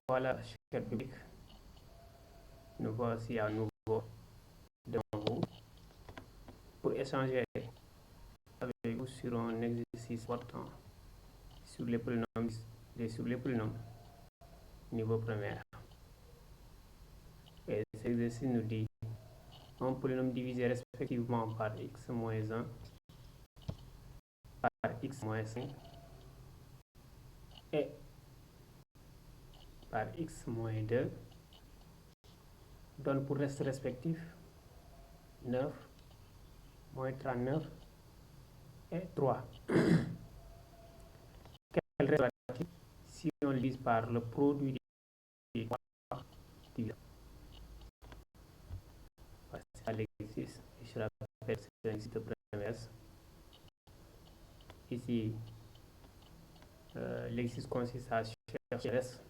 Voilà, cher public, nous voici à nouveau devant vous pour échanger avec vous sur un exercice important sur les polynômes, sur les polynômes niveau premier. Et cet exercice nous dit un polynôme divisé respectivement par x moins 1, par x moins 5 et par x moins 2 donne pour reste respectif 9, moins 39 et 3. Quel reste si on le divise par le produit des 3 diviseurs? C'est à l'exercice. Je rappelle que c'est un exercice de première S. Ici, l'exercice consiste à chercher le reste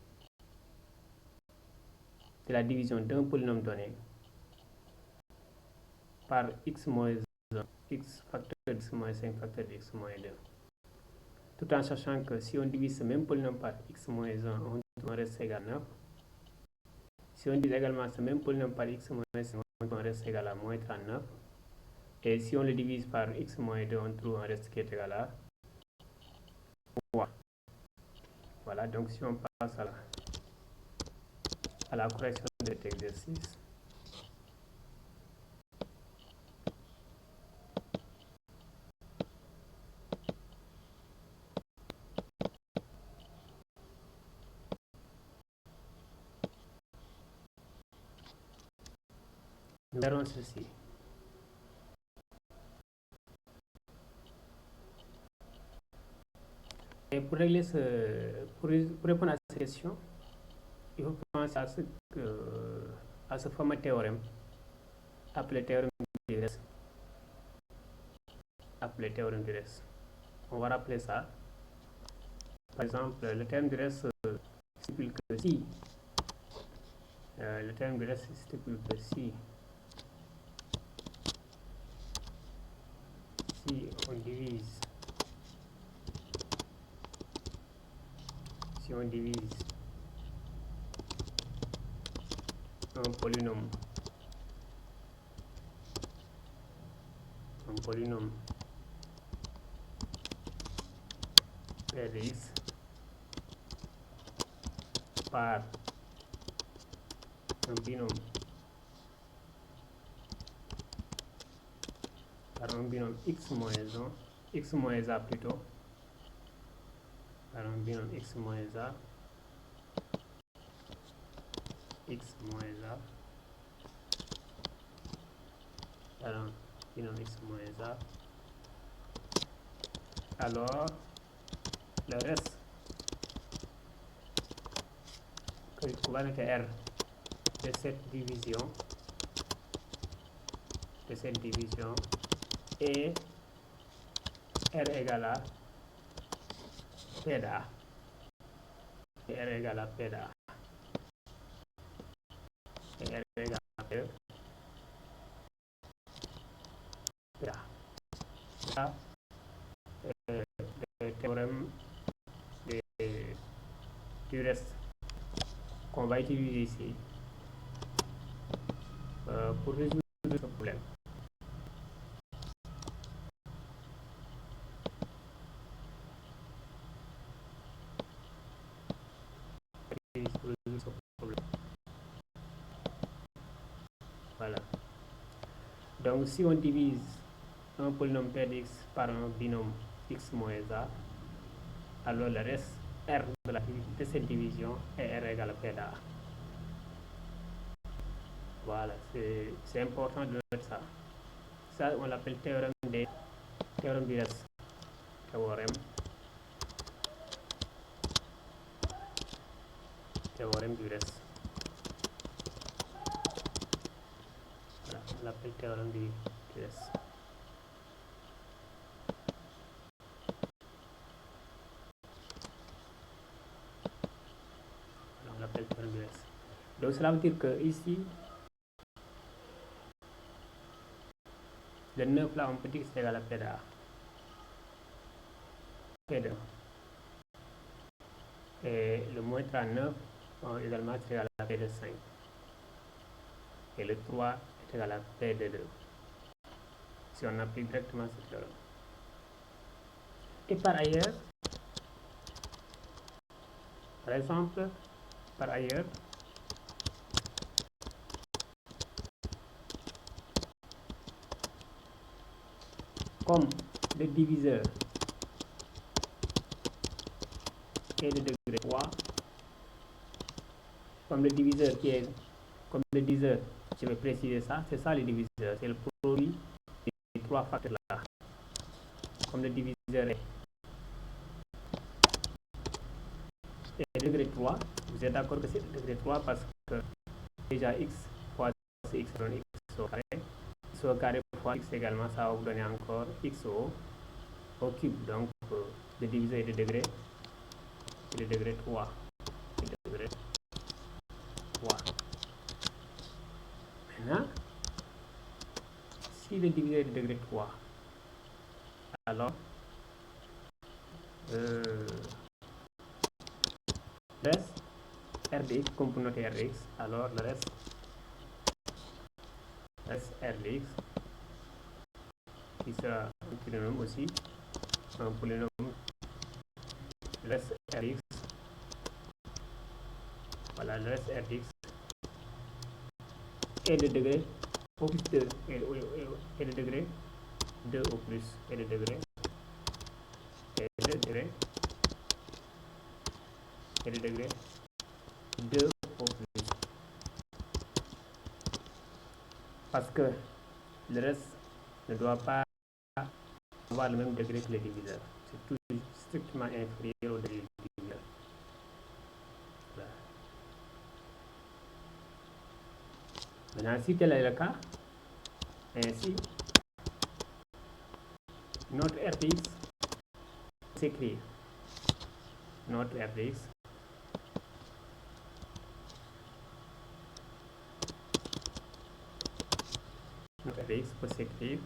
de la division d'un polynôme donné par x moins 1, x facteur de x moins 5 facteur de x moins 2. Tout en sachant que si on divise ce même polynôme par x moins 1, on reste égal à 9. Si on divise également ce même polynôme par x moins 5, on reste égal à moins 39. Et si on le divise par x moins 2, on trouve un reste qui est égal à 3. Voilà, donc si on passe à la correction de cet exercice, nous verrons ceci. Et pour régler pour répondre à cette question, il faut penser à ce fameux théorème appelé théorème du reste. On va rappeler ça. Par exemple, le théorème du reste stipule que si si on divise un polynôme P de x par un binôme x moins 1, x moins a plutôt, par un binôme x moins a, par un binôme x moins a, alors le reste que va être R de cette division est R égale à P de A. Et R égale à P de A. Et R égale à P de A. Ça, le théorème du reste qu'on va utiliser ici pour résoudre ce problème. Voilà. Donc si on divise un polynôme P de x par un binôme x moins a, alors le reste R de cette division est R égale à P de A. Voilà, c'est important de noter ça. Ça, on l'appelle théorème du reste. Théorème du reste. Voilà, on l'appelle théorème du reste. On l'appelle théorème du reste. Donc cela veut dire que ici, le 9 là, on peut dire que c'est égal à P de A. P de A. Et le moins 39, également est égal à P de 5. Et le 3 est égal à P de 2. Si on applique directement ce théorème. Et par exemple, comme le diviseur est de degré 3, comme le diviseur je vais préciser ça, c'est ça le diviseur, c'est le produit des 3 facteurs là. Comme le diviseur est degré 3, vous êtes d'accord que c'est degré 3 parce que déjà x fois x donne x au carré. X au carré fois x également, ça va vous donner encore x au cube. Donc le diviseur est de degré 3. Maintenant, si le diviseur est de degré 3, alors reste r de x, comme pour noter r de x, alors le reste r de x qui sera un polynôme aussi, un polynôme, le reste r de x, voilà, le reste r de x est de degré au plus 2, est de degré 2 au plus, est de degré 2 au plus. Parce que le reste ne doit pas avoir le même degré que le diviseur. C'est tout strictement inférieur au degré du diviseur. Voilà. Maintenant, si tel est le cas, ainsi, notre r de x s'écrit notre r de x peut s'écrire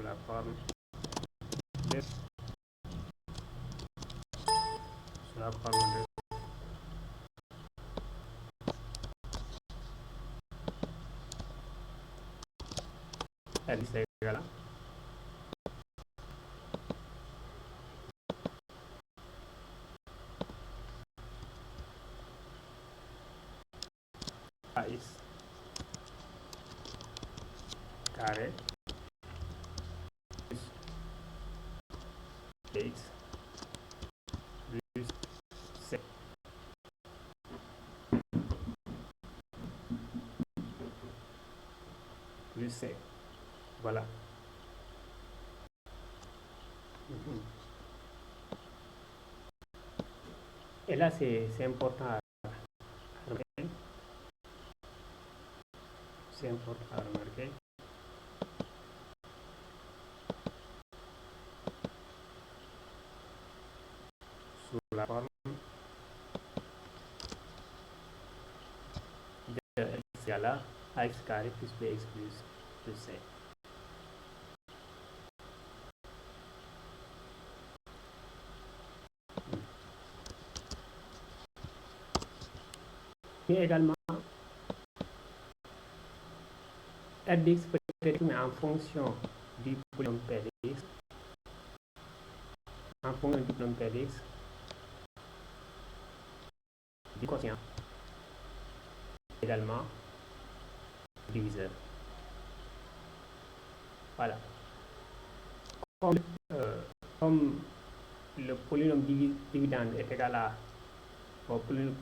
sous la forme de r est égal à ax carré plus dx plus c plus c. Voilà. Et là, c'est important à remarquer. Sous la forme de x égale à ax carré plus bx plus c. Et également, r de x peut être exprimé en fonction du polynôme p de x, du quotient, également diviseur. Voilà. Comme le polynôme dividende est égal à au polynôme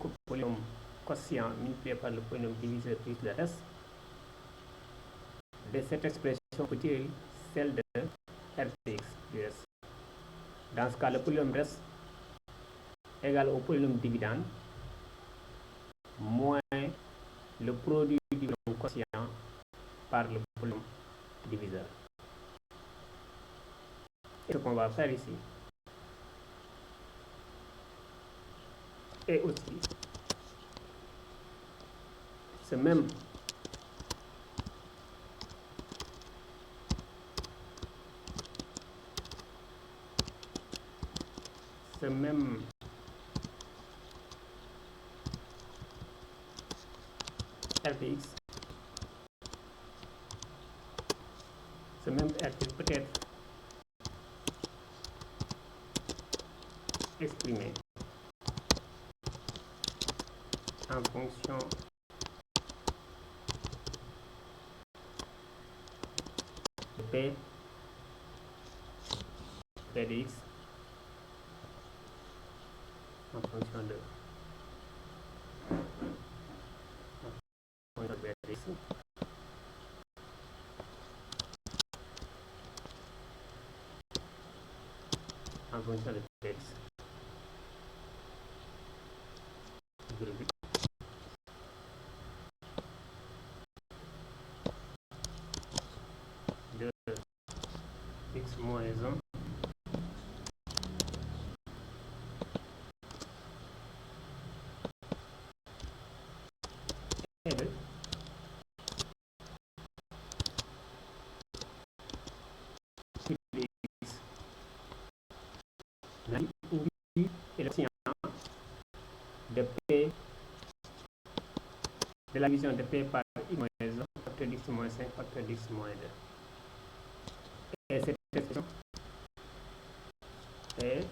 quotient multiplié par le polynôme diviseur plus le reste, de cette expression peut tirer celle de r de x du reste. Dans ce cas, le polynôme reste égal au polynôme dividende moins le produit du polynôme quotient par le polynôme diviseur. Et ce qu'on va faire ici, Et aussi, ce même RTX, peut être exprimé en fonction de P de X en fonction de X en fonction de X de X moins 1 et de X. La ligne est le signe de P de la division de P par I moins 1 facteur d'X moins 5 facteur d'X moins 2. Et cette expression est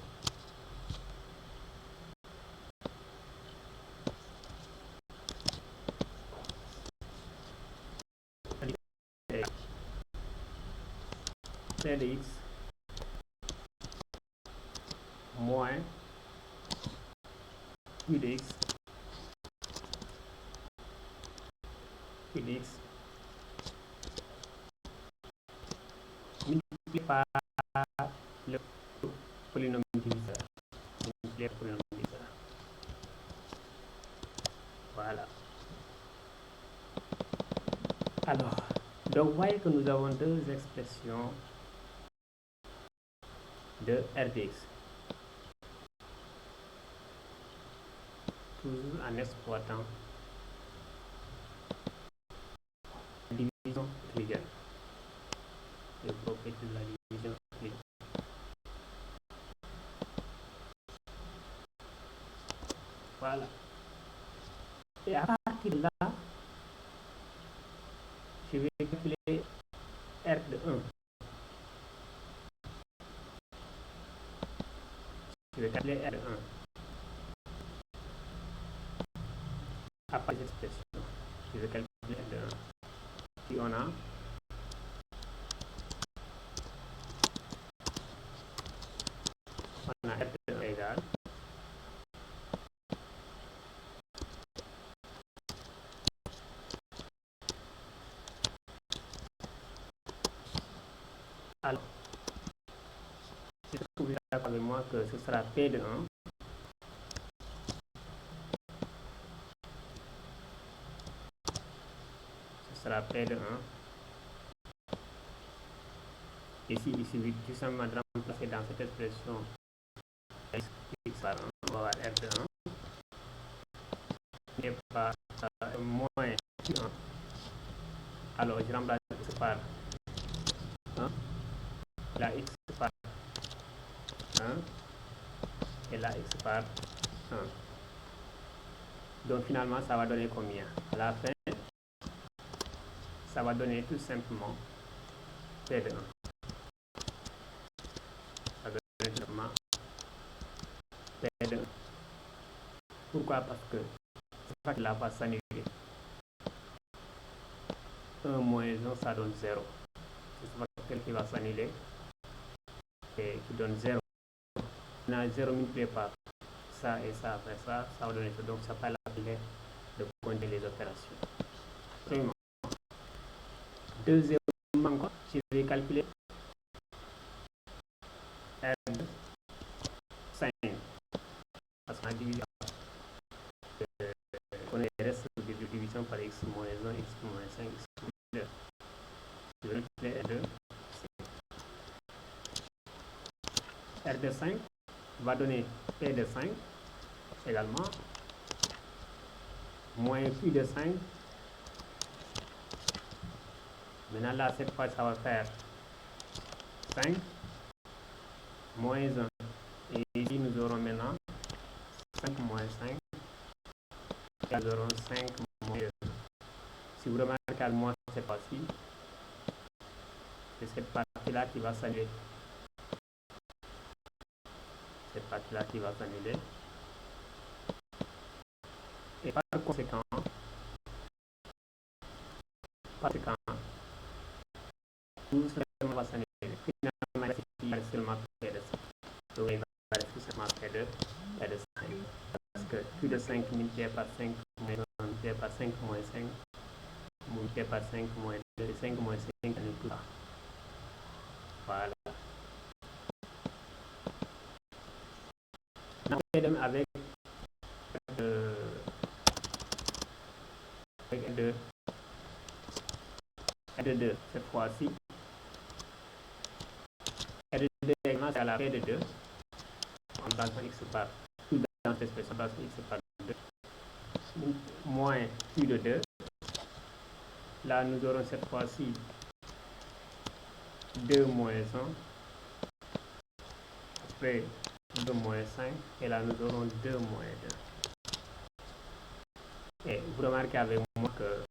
P de X moins Q de X multiplié par le polynôme diviseur. Voilà. Alors, donc voyez que nous avons deux expressions de RDX. Toujours en exploitant la division euclidienne. Les propriétés de la division euclidienne. Voilà. Et à partir de là, je vais calculer R de 1. Je vais calculer R de 1. À partir de cette expression, je vais calculer R de 1. Si on a R de 1 égale alors, si vous êtes d'accord avec moi que ce sera P de 1 sera P de 1. Ici, il suffit tout simplement de remplacer dans cette expression X par 1, on va avoir R de 1 n'est pas moins Q1. Alors, je remplace X par 1, la X par 1 et la X par 1. Donc, finalement, ça va donner combien? À la fin, ça va donner tout simplement P de 1. Ça va donner tout simplement P de 1. Pourquoi? Parce que c'est pas que la va s'annuler. 1 moins 1, ça donne 0. C'est ce facteur qui va s'annuler et qui donne 0. On a 0 multiplié par ça et ça après ça, ça va donner ça. Donc, ça pas la peine de compter les opérations. Premièrement. Deuxièmement, je vais calculer R de 5. Parce qu'on a divisé on est resté de division par x moins 1, x moins 5, x moins 2. Je vais calculer R de 5. R de 5 va donner P de 5 également. Moins Q de 5. Maintenant là, cette fois, ça va faire 5 moins 1. Et ici, nous aurons maintenant 5 moins 5. Et nous aurons 5 moins 2. Si vous remarquez à moi cette fois-ci, c'est cette partie-là qui va s'annuler. Cette partie-là qui va s'annuler. Et par conséquent, tout seulement va s'annuler. Finalement, il va seulement P de 5. Donc, il va rester seulement P de 5. Parce que plus de 5 multiplié par 5 moins 1 multiplié par 5 moins 5 multiplié par 5 moins 2 et 5 moins 5 annule tout ça. Voilà. Avec R de 2 cette fois-ci. R de 2 également c'est à la P de 2 en remplaçant x par tout dans cette expression en remplaçant x par 2 moins Q de 2. Là nous aurons cette fois-ci 2 moins 1 après 2 moins 5 et là nous aurons 2 moins 2. Et vous remarquez avec moi que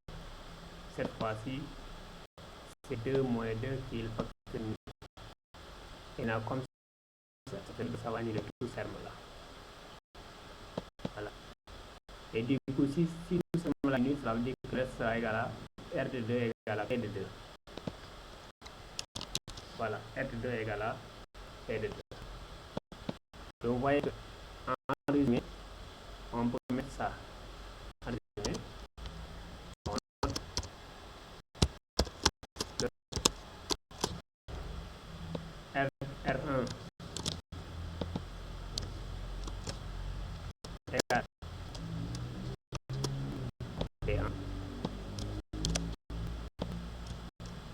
cette fois-ci c'est 2 moins 2 qui est le facteur unique. Et là comme ça va annuler tout ce terme là. Voilà. Et du coup si tout ce terme là annule, ça veut dire que S sera égal à R de 2 égale à P de 2. Voilà, R de 2 égale à P de 2. Donc vous voyez que en résumé, on peut mettre ça en résumé. R1 égale P1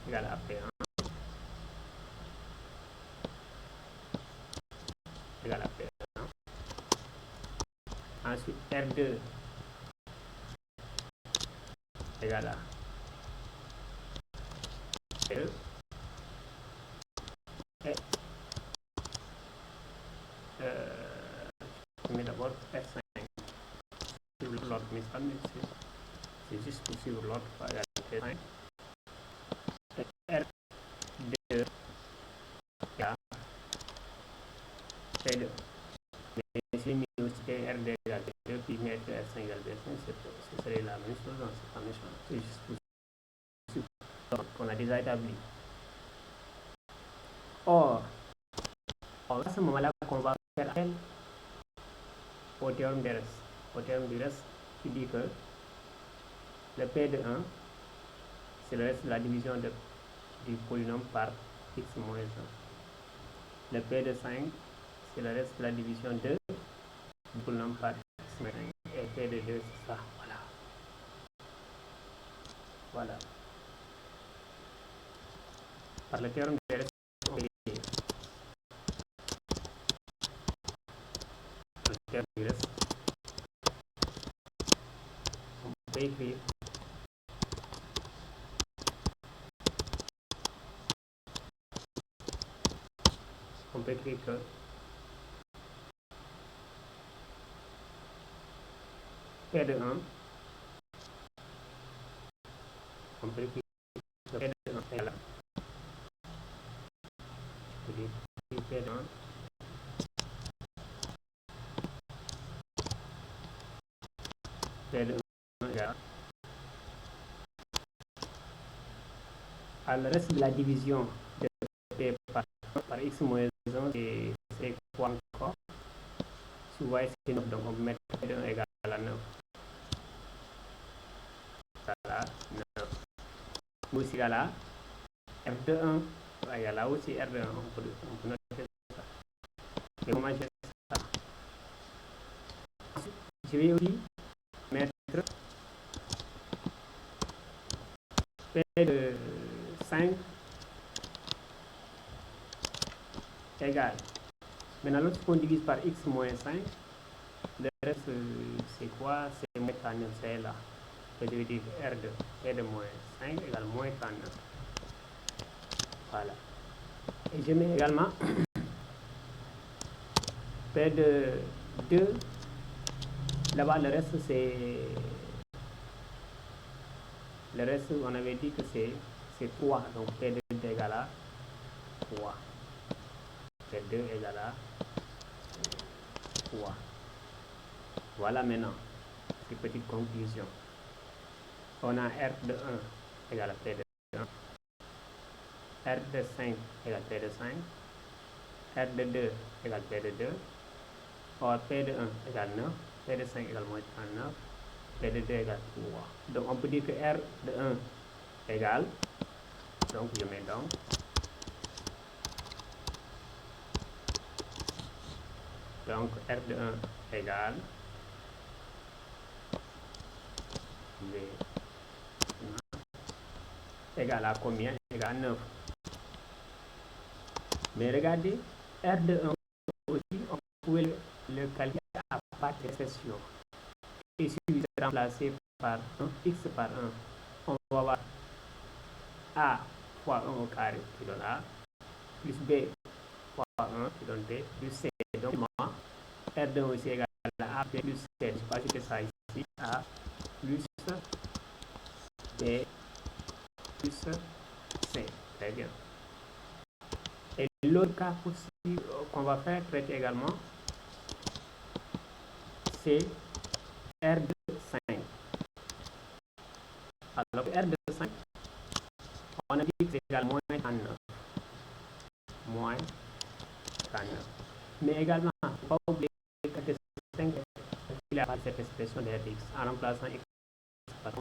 égale à P1 égale à P1. Ensuite R2 égale à P2 et je mets d'abord F5 sur l'autre, mais c'est juste pour suivre l'autre, pas égal à P5 et R2 égale P2. Mais si mis aussi R2 égale P2 puis mettre R5 égale P5, ce serait la même chose, c'est pas méchant, c'est juste pour suivre qu'on a déjà établi. Or, à ce moment-là qu'on va faire appel au théorème de reste. Au théorème du reste qui dit que le P de 1, c'est le reste de la division du polynôme par x moins 1. Le P de 5, c'est le reste de la division du polynôme par x moins 1. Et P de 2, c'est ça. Voilà. Voilà. Par le théorème de reste, on peut écrire. Le théorème du reste, on peut écrire que P de 1, on peut écrire que P de 1 est là. Je peux dire P de 1 P de 1 égale à le reste de la division de P par x moins 1, c'est quoi encore? Si vous voyez, c'est 9, donc on peut mettre P de 1 égale à 9. Voilà, 9. Aussi là, R de 1, il y a là aussi R de 1, on peut noter ça. Et comment je fais ça? Je vais aussi mettre P de 5 égale. Maintenant, lorsqu'on divise par x moins 5, le reste, c'est quoi? C'est moins 39, c'est là. Je vais dire R de P de moins 5 égale moins 39. Voilà. Et je mets également P de 2. Là-bas, le reste, le reste, on avait dit que c'est 3. Donc P de 2 égale à 3. P de 2 égale à 3. Voilà maintenant ces petites conclusions. On a R de 1 égale à P de 1. R de 5 égale P de 5. R de 2 égale P de 2. Or P de 1 égale 9. P de 5 égale moins 39. P de 2 égale 3. Donc on peut dire que R de 1 égale, donc je mets donc R de 1 égale égale à combien? Égale à 9. Mais regardez, R de 1 aussi, on pouvait le calculer à partir d'expression. Il suffit de remplacer par 1, x par 1. On va avoir A fois 1 au carré qui donne A, plus B fois 1 qui donne B, plus C. Donc, R de 1 aussi égale à A plus C. Je vais ajouter ça ici. A plus B plus C. Très bien. Et l'autre cas possible qu'on va faire traiter également, c'est R de 5. Alors, R de 5, on a dit que c'est égal à moins 39. Moins 39. Mais également, il ne faut pas oublier que 5 il a cette expression de Rx en remplaçant x par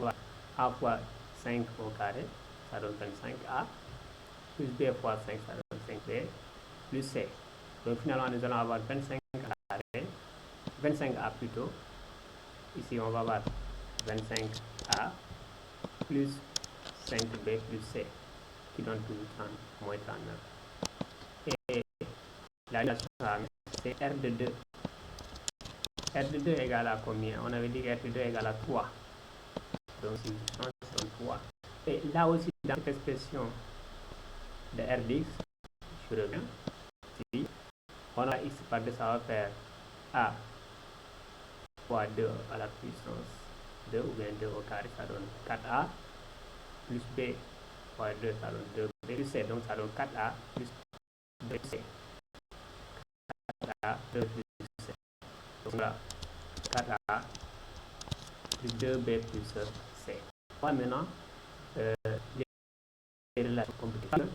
A fois 5 au carré, ça donne 25A, plus B fois 5, ça donne 5B, plus C. Donc finalement, nous allons avoir 25 carré, 25A plutôt. Ici, on va avoir 25A plus 5B plus C, qui donne toujours 30, moins 39. Et la relation, c'est R de 2. R de 2 égale à combien? On avait dit que R de 2 égale à 3. Donc, si je change, c'est 3. Et là aussi, dans cette expression de R dx, je reviens. Si on a x par 2, ça va faire A fois 2 à la puissance 2 ou bien 2 au carré, ça donne 4A, plus B fois 2, ça donne 2B plus C, donc ça donne 4A plus 2C. 4A, 2 plus C. Donc là, 4A plus 2B plus C. Voilà maintenant les relations complémentaires.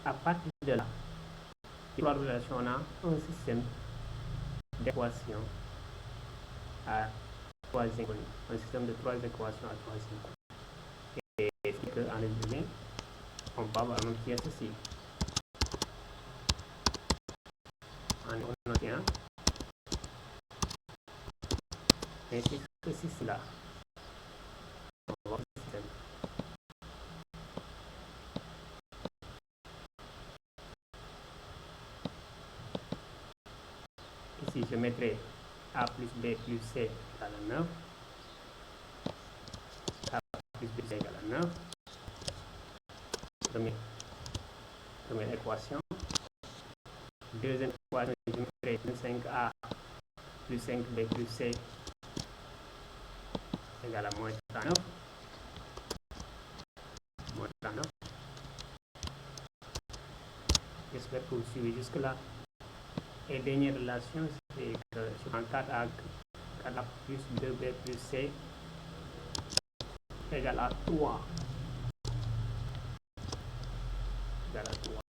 À partir de là, trois relations, on a un système d'équations à trois inconnus. Un système de trois équations à trois inconnus. Et c'est qu'en résumé, on peut avoir un pièce ceci. On obtient ainsi que ceci là. On va voir le système. Ici, je mettrai A plus B plus C égale à 9. A plus B égale à 9. Première équation. Deuxième équation, je mettrai 5A plus 5B plus C égale à moins 39. Moins 39. J'espère que vous suivez jusque-là. Et dernière relation, c'est que je prends 4A plus 2B plus C égale à 3. Égale à 3.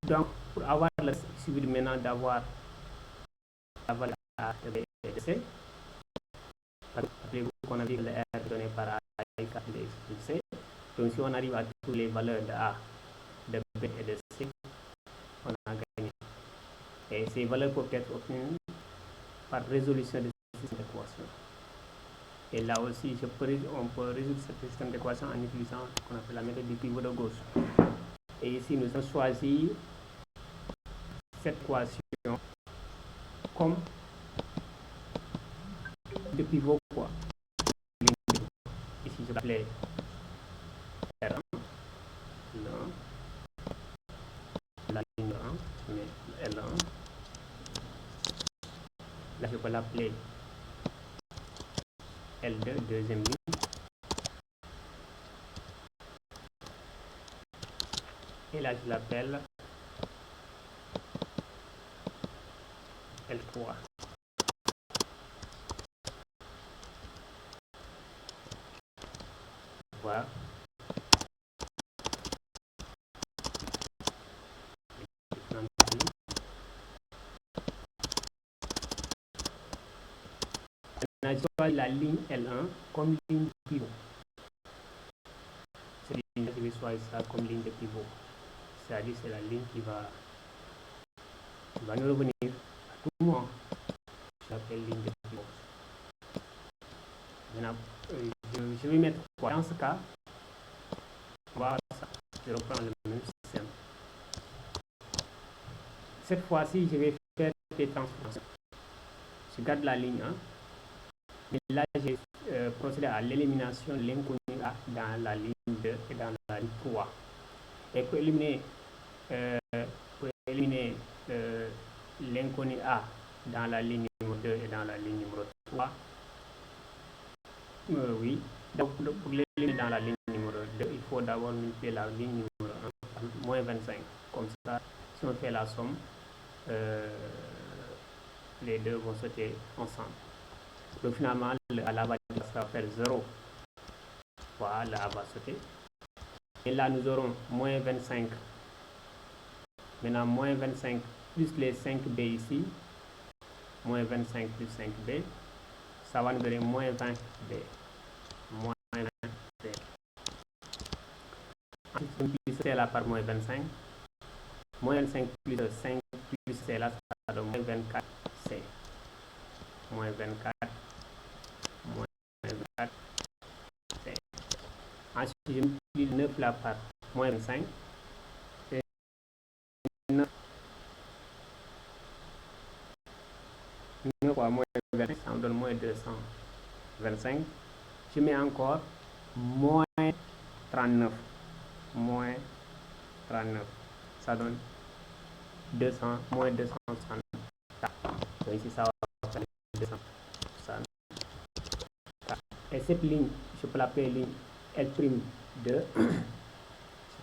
Donc, pour avoir le suivi maintenant d'avoir la valeur A de B et de C, rappelez-vous qu'on a vu que le R donné par A est 4 de X plus C. Donc, si on arrive à toutes les valeurs de A, de B et de C, on a gagné. Et ces valeurs peuvent être obtenues par résolution de ce système d'équations. Et là aussi, on peut résoudre ce système d'équations en utilisant ce qu'on appelle la méthode du pivot de gauche. Et ici, nous avons choisi cette équation comme de pivot, quoi. Ici, je l'appelais R1, la ligne 1, mais L1. Là, je peux l'appeler L2, deuxième ligne. Et là, je l'appelle L3. Voilà. On a choisi la ligne L1 comme ligne de pivot. Cette ligne, je vais choisir ça comme ligne de pivot. C'est-à-dire c'est la ligne qui va nous revenir à tout moment. Je l'appelle ligne de pivot. Maintenant, je vais mettre quoi dans ce cas? On va ça. Je reprends le même système. Cette fois-ci, je vais faire des transformations. Je garde la ligne 1. Mais là, j'ai procédé à l'élimination de l'inconnu A dans la ligne 2 et dans la ligne 3. Et pour éliminer l'inconnu A dans la ligne numéro 2 et dans la ligne numéro 3, oui, donc pour l'éliminer dans la ligne numéro 2, il faut d'abord multiplier la ligne numéro 1 par moins 25. Comme ça, si on fait la somme, les deux vont sauter ensemble. Donc finalement, le A va faire 0. Voilà, le A va sauter. Et là, nous aurons moins 25. Maintenant, moins 25 plus les 5B ici. Moins 25 plus 5B. Ça va nous donner moins 20B. Moins 20B. Ensuite, on multiplie C là par moins 25. Moins 25 plus 5 plus C là, ça donne moins 24C. Moins 24. Moins 24C. Ensuite, je multiplie 9 là par moins 25. Et 9 fois moins 25, ça me donne moins 225. Je mets encore moins 39. Moins 39. Ça donne moins 264. Donc ici, ça va faire 264. Et cette ligne, je peux l'appeler ligne L'2. Je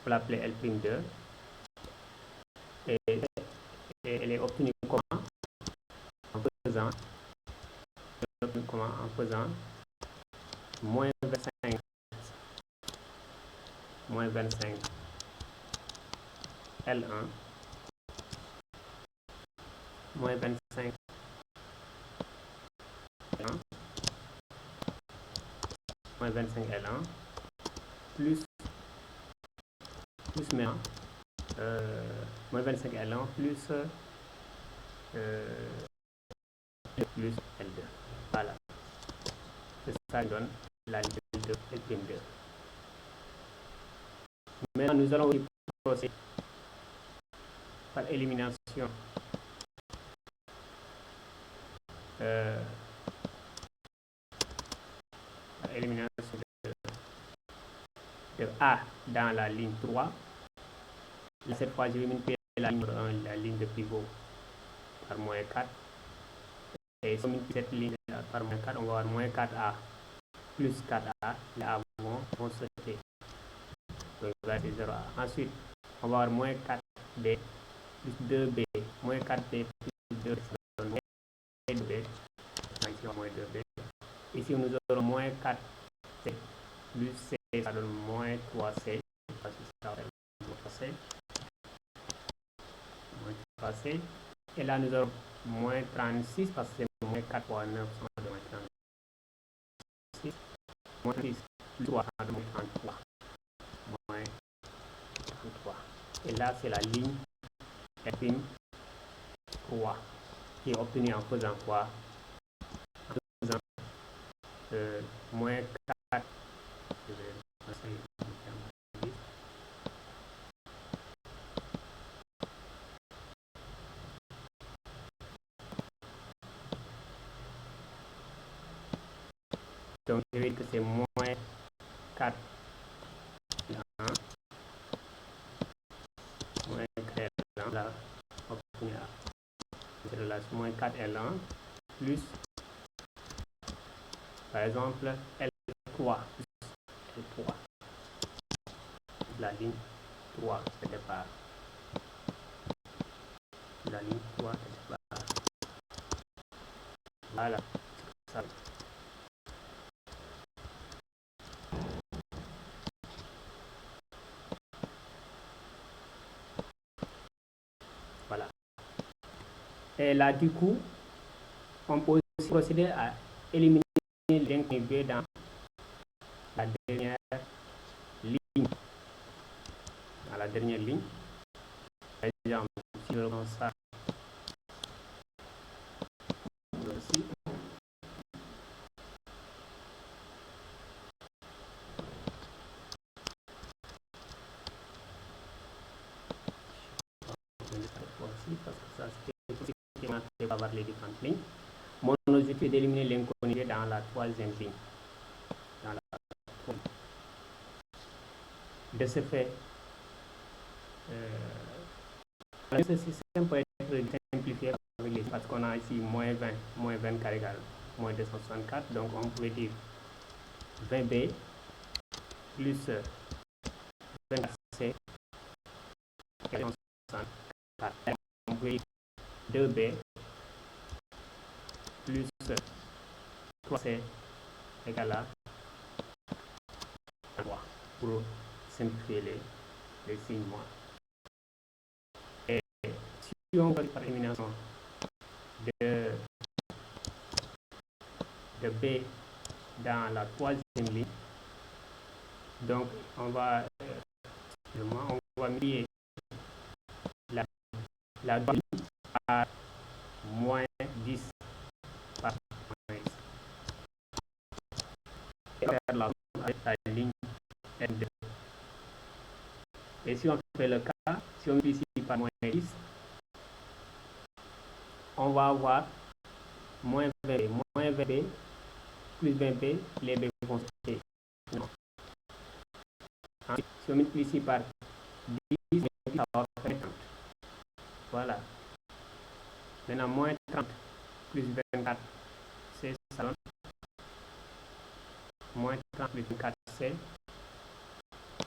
peux l'appeler L'2. Et elle est obtenue comment? En faisant moins 25 L1 moins 25 L1 moins 25 L1 plus maintenant moins 25 L1 plus L2. Voilà. C'est ça qui donne la ligne de L'2. Maintenant, nous allons procéder par élimination de A dans la ligne 3. Là, cette fois, je vais multiplier la ligne 1, la ligne de pivot, par moins 4. Et si on multiplie cette ligne par moins 4, on va avoir moins 4A plus 4A. Les A vont sauter. Donc, il va être 0A. Ensuite, on va avoir moins 4B plus 2B. Moins 4B plus 2B, ça donne moins 2B. Ici, moins 2B. Ici, nous aurons moins 4C plus C, ça donne moins 3C. Moins 3C. Et là, nous aurons moins 36 parce que c'est moins 4 fois 9, ça donne moins 36. Moins 6 plus 3, ça donne moins 33. Moins 33. Et là, c'est la ligne F3 qui est obtenue en faisant quoi? En faisant moins 4. Je vais passer Donc, je vais dire que c'est moins 4 L1, moins 4 L1, là, on va obtenir cette relation moins 4 L1 plus, par exemple, L3 plus L3, la ligne 3 de départ, la ligne 3 de départ, voilà, ça. Voilà. Et là, du coup, on peut aussi procéder à éliminer l'inconnu dans la dernière ligne. Dans la dernière ligne, par exemple, si je reprends ça aussi, parce que ça c'est avoir les différentes lignes. Mon objectif est d'éliminer l'inconnu dans la troisième ligne. De ce fait, ce système peut être simplifié avec les, parce qu'on a ici moins 20, moins 24 égale moins 264. Donc on pouvait dire 20b plus 24c égale 264. On pouvait dire 2b plus 3c égale à 3 pour simplifier les signes moins. Et si on va par élimination de B dans la troisième ligne, donc on va lier la droite à moins 10 par moins 10. Et faire la ligne N2. Et si on fait le cas, si on multiplie par moins 10, on va avoir moins 20b, moins 20b plus 20b, les b vont se non. Ensuite, si on multiplie par 10, ça va faire 30. Voilà. Maintenant, moins 30 plus 24, c'est ça. Moins 30 plus 24, c'est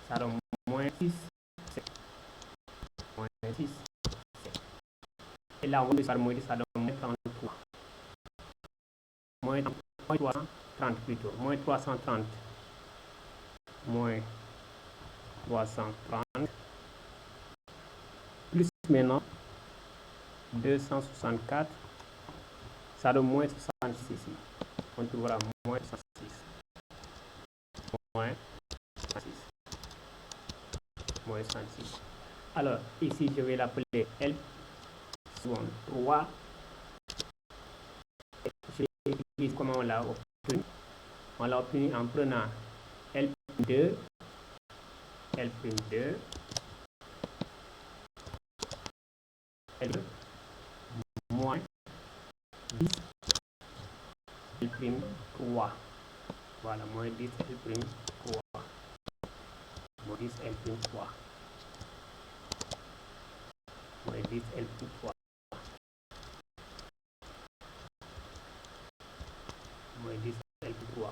ça donne moins 6, c'est moins 6. Et là, on va faire moins 10, ça donne moins 33. Moins 330 plutôt. Moins 330. Moins 330. Plus maintenant 264. Ça donne moins 66 ici. On trouvera moins 66. Moins 66. Moins 66. Alors, ici, je vais l'appeler L seconde 3. Je utilise comment on l'a obtenu. On l'a obtenu en prenant L2, L'2, L moins 10, L'3. Voilà, moins 10, L'3. Moins 10, L'3. Moins 10, L'3. Moins 10, L'3.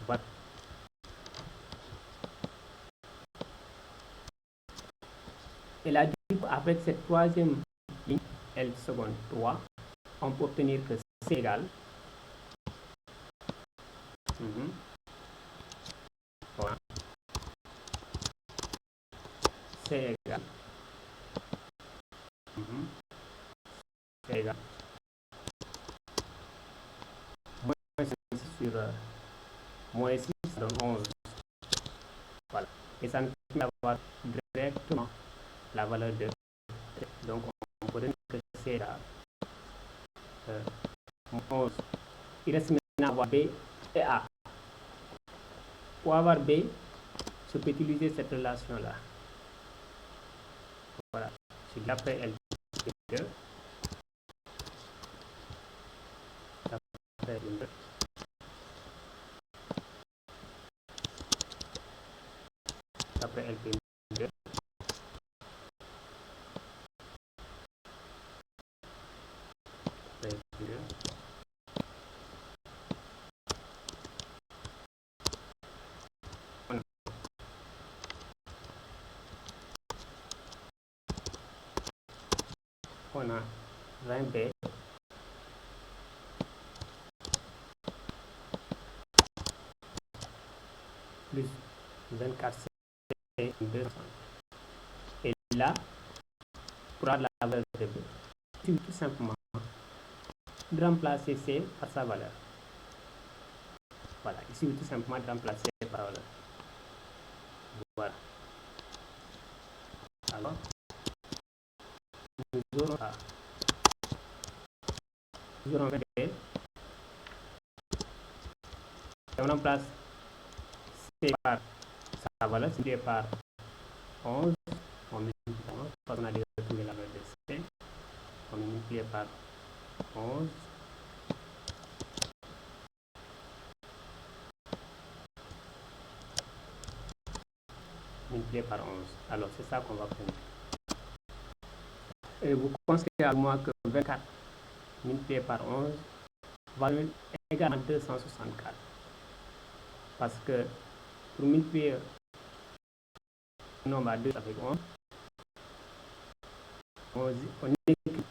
Voilà. Et là, avec cette troisième ligne, L seconde 3, on peut obtenir que C égale voilà. C égale C égale moins 6 sur moins 6, ça donne 11. Voilà. Et ça nous permet d'avoir directement la valeur de. Donc on peut dire que c'est là 11. Il reste maintenant à avoir B et A. Pour avoir B, je peux utiliser cette relation-là. Voilà. C'est d'après L2. D'après L2. après LP2. On a 20B plus 24C 200. Et là, pour avoir la valeur de B, tout simplement de remplacer C par sa valeur. Voilà, ici tout simplement de remplacer par la valeur. Voilà. Alors, nous aurons ça. Nous aurons B. Et on remplace C par sa valeur, c'est par 11. On multiplie par 11, parce qu'on a déjà trouvé la valeur de C. On multiplie par 11. Multiplié par 11. Alors, c'est ça qu'on va prendre. Et vous considérez à moi que 24 multiplié par 11 va également 264. Parce que pour multiplier un nombre à 2 avec 11, on écrit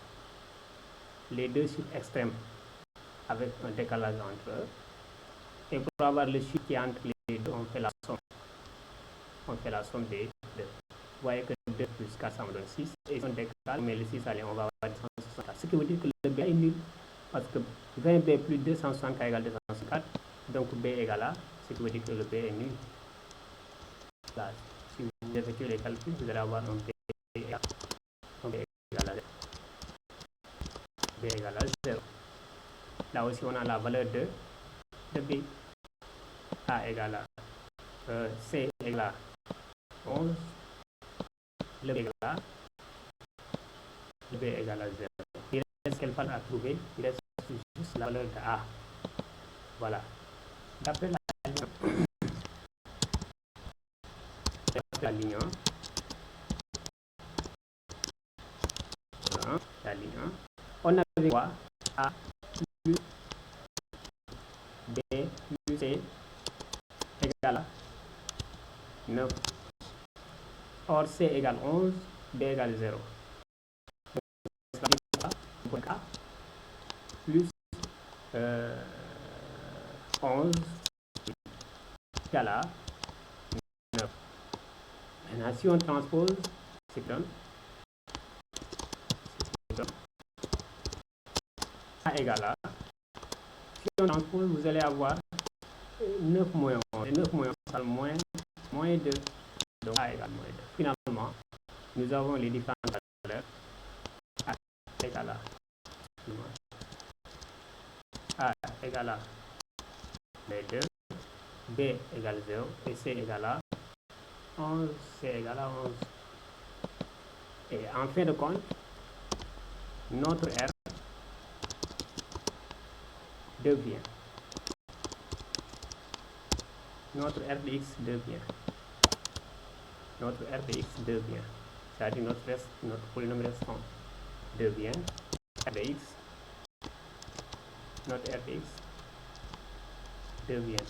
les deux chiffres extrêmes avec un décalage entre eux. Et pour avoir le chiffre qui est entre les deux, on fait la somme. On fait la somme des deux. Vous voyez que 2 plus 4, ça me donne 6. Et si on décale, mais le 6, allez, on va avoir 264. Ce qui veut dire que le B est nul. Parce que 20B plus 264 égale 264. Donc B égale à, ce qui veut dire que le B est nul. Là, si vous effectuez les calculs, vous allez avoir un B égale à 0. B égale à 0. Là aussi, on a la valeur de B. A égale à C égale à 11. Le B égale à le B égale à 0. Il reste quelle valeur à trouver? Il reste juste la valeur de A. Voilà. D'après la ligne 1, la ligne 1, on avait quoi? A plus B plus C égale à 9. Or C égale 11, B égale 0. Donc A plus 11 égale à 9. Maintenant, si on transpose, c'est donne A égale à, si on transpose, vous allez avoir 9 moins 11. Et 9 moins 11 égale moins 2. Donc A égale moins 2. Finalement, nous avons les différentes valeurs. A égale à, A égale à 2, B égale 0 et C égale à 11, C égale à 11. Et en fin de compte, notre R devient, notre R de X devient, c'est-à-dire notre polynôme restant devient R de X, notre R de X devient,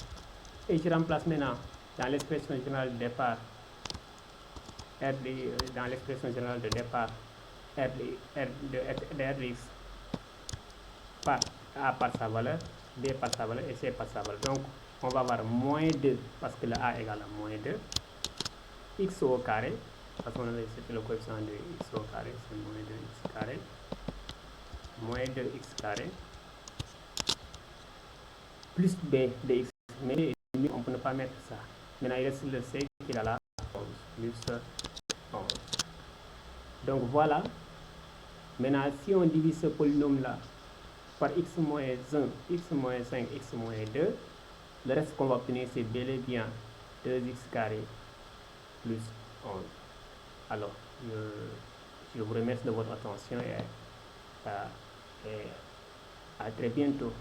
et je remplace maintenant dans l'expression générale de départ, dans l'expression générale de départ, R de X par A par sa valeur, B par sa valeur et C par sa valeur. Donc, on va avoir moins 2 parce que le A égale à moins 2. X au carré, parce qu'on avait c'était le coefficient de X au carré, c'est moins 2X carré. Moins 2X carré. Plus B de X. Mais on ne peut pas mettre ça. Maintenant, il reste le C qui est à la 11. Plus 11. Donc, voilà. Maintenant, si on divise ce polynôme-là par x moins 1, x moins 5, x moins 2, le reste qu'on va obtenir, c'est bel et bien 2x carré plus 11. Alors, je vous remercie de votre attention et à très bientôt.